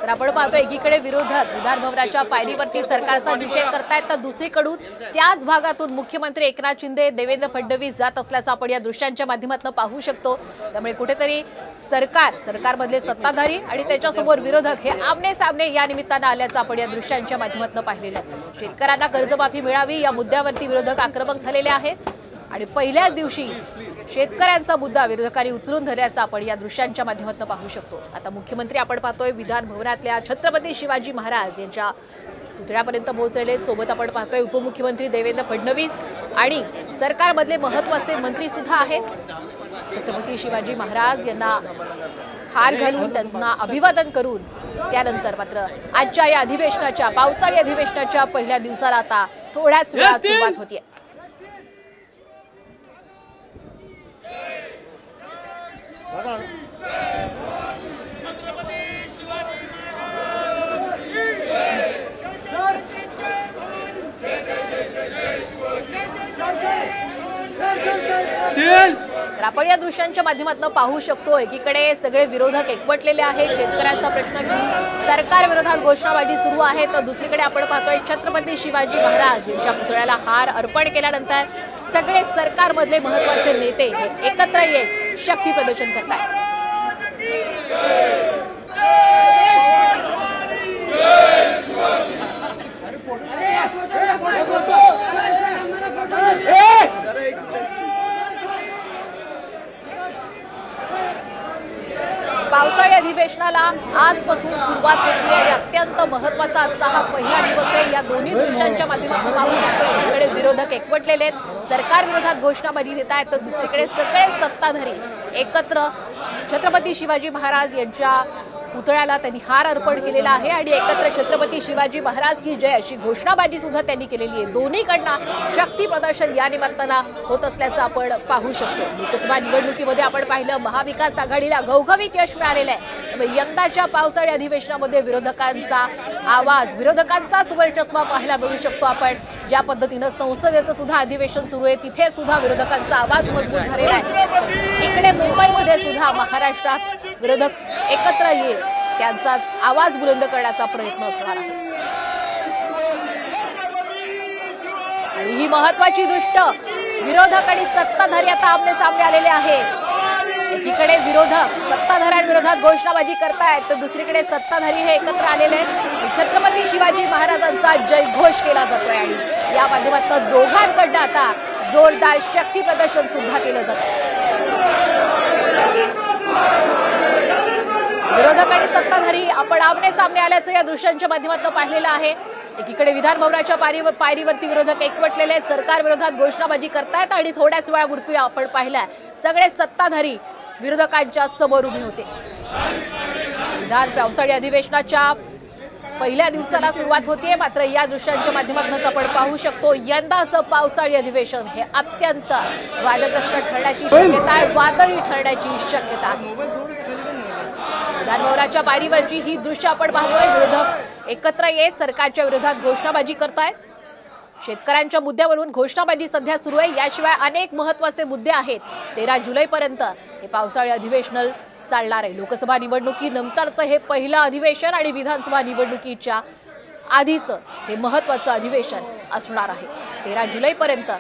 तर आपण पाहतो एकीकडे विरोधक विधान भवनाच्या पायरीवरती सरकारचा निषेध करतायत, तर दुसरीकडून त्याच भागातून मुख्यमंत्री एकनाथ शिंदे, देवेंद्र फडणवीस जात असल्याचं आपण या दृश्यांच्या माध्यमातून पाहू शकतो। त्यामुळे कुठेतरी सरकारमधले सत्ताधारी आणि त्याच्यासमोर विरोधक हे आमने सामने या निमित्तानं आल्याचं आपण या दृश्यांच्या माध्यमातून पाहिलेलं आहे। शेतकऱ्यांना कर्जमाफी मिळावी या मुद्द्यावरती विरोधक आक्रमक झालेले आहेत आणि पहिल्याच दिवशी शेतकऱ्यांचा मुद्दा विरोधकांनी उचलून धरल्याचं आपण या दृश्यांच्या माध्यमातून पाहू शकतो। आता मुख्यमंत्री आपण पाहतोय विधान भवनातल्या छत्रपती शिवाजी महाराज यांच्या पुतळ्यापर्यंत पोहोचलेले। सोबत आपण पाहतोय उपमुख्यमंत्री देवेंद्र फडणवीस आणि सरकारमधले महत्त्वाचे मंत्री सुद्धा आहेत। छत्रपती शिवाजी महाराज यांना हार घालून त्यांना अभिवादन करून त्यानंतर मात्र आजच्या या अधिवेशनाच्या पावसाळी अधिवेशनाच्या पहिल्या दिवसाला आता थोड्याच वेळात सुरुवात होतीये। आपण या दृश्यांच्या माध्यमातून पाहू शकतो एकीकडे सगळे विरोधक एकवटलेले आहेत, शेतकऱ्यांचा प्रश्न घेऊन सरकार विरोधात घोषणाबाजी सुरू आहे, तर दुसरीकडे आपण पाहतोय छत्रपती शिवाजी महाराज यांच्या पुतळ्याला हार अर्पण केल्यानंतर सगळे सरकारमधले महत्त्वाचे नेते एकत्र येत शक्ती प्रदर्शन करतात। पावसाळी अधिवेशनाला आजपासून सुरुवात होती आणि अत्यंत महत्त्वाचा आजचा हा पहिला दिवस आहे। या दोन्ही दृश्यांच्या माध्यमातून पाहू शकतो एकीकडे विरोधक एकवटलेले आहेत, सरकार विरोधात घोषणाबाजी देत आहेत, तर दुसरीकडे सगळे सत्ताधारी एकत्र छत्रपती शिवाजी महाराज यांच्या पुतळ्याला त्यांनी हार अर्पण केलेला आहे आणि एकत्र छत्रपती शिवाजी महाराज की जय अशी घोषणाबाजी सुद्धा त्यांनी केलेली आहे। दोन्हीकडनं शक्ती प्रदर्शन या निमित्तानं होत असल्याचं आपण पाहू शकतो। लोकसभा निवडणुकीमध्ये आपण पाहिलं महाविकास आघाडीला घवघवीत यश मिळालेलं आहे, त्यामुळे यंदाच्या पावसाळी अधिवेशनामध्ये विरोधकांचा आवाज, विरोधकांचाच वर्चस्व पाहायला मिळू शकतो। आपण ज्या पद्धतीनं संसदेचं सुद्धा अधिवेशन सुरू आहे तिथे सुद्धा विरोधकांचा आवाज मजबूत झालेला आहे। इकडे मुंबईमध्ये सुद्धा महाराष्ट्रात विरोधक एकत्र येत त्यांचाच आवाज बुलंद करण्याचा प्रयत्न असणार आहे आणि ही महत्त्वाची दृष्ट विरोधक आणि सत्ताधारी आता आमने सामने आलेले आहेत। एकीकडे विरोधक सत्ताधाऱ्यांविरोधात घोषणाबाजी करतायत, तर दुसरीकडे सत्ताधारी हे एकत्र आलेले आहेत। छत्रपती शिवाजी महाराजांचा जयघोष केला जातोय आणि या माध्यमातून दोघांकडनं आता जोरदार शक्ती प्रदर्शन सुद्धा केलं जात आहे। विरोधक आणि सत्ताधारी आपण आमने सामने आल्याचं या दृश्यांच्या माध्यमातून पाहिलेलं आहे। एकीकडे विधान भवनाच्या पायरीवरती विरोधक एकवटलेले आहेत, सरकार विरोधात घोषणाबाजी करतायत आणि थोड्याच वेळापूर्वी आपण पाहिलं सगळे सत्ताधारी विरोधकांच्या समोर उभे होते। विधान पावसाळी अधिवेशनाच्या पहिल्या दिवसाला सुरुवात होतीये, मात्र या दृश्यांच्या माध्यमातून आपण पाहू शकतो यंदाचं पावसाळी अधिवेशन हे अत्यंत वादग्रस्त ठरण्याची शक्यता आहे, वादळी ठरण्याची शक्यता आहे। विधान भवनाच्या पायरीवरची ही दृश्य आपण पाहतोय, विरोधक एकत्र येत सरकारच्या विरोधात घोषणाबाजी करतायत। शेतकऱ्यांच्या मुद्द्यावरून घोषणाबाजी सध्या सुरू आहे, याशिवाय अनेक महत्त्वाचे मुद्दे आहेत। 13 जुलैपर्यंत हे पावसाळी अधिवेशन चालणार आहे। लोकसभा निवडणुकीनंतरचं हे पहिलं अधिवेशन आणि विधानसभा निवडणुकीच्या आधीचं हे महत्त्वाचं अधिवेशन असणार आहे। 13 जुलैपर्यंत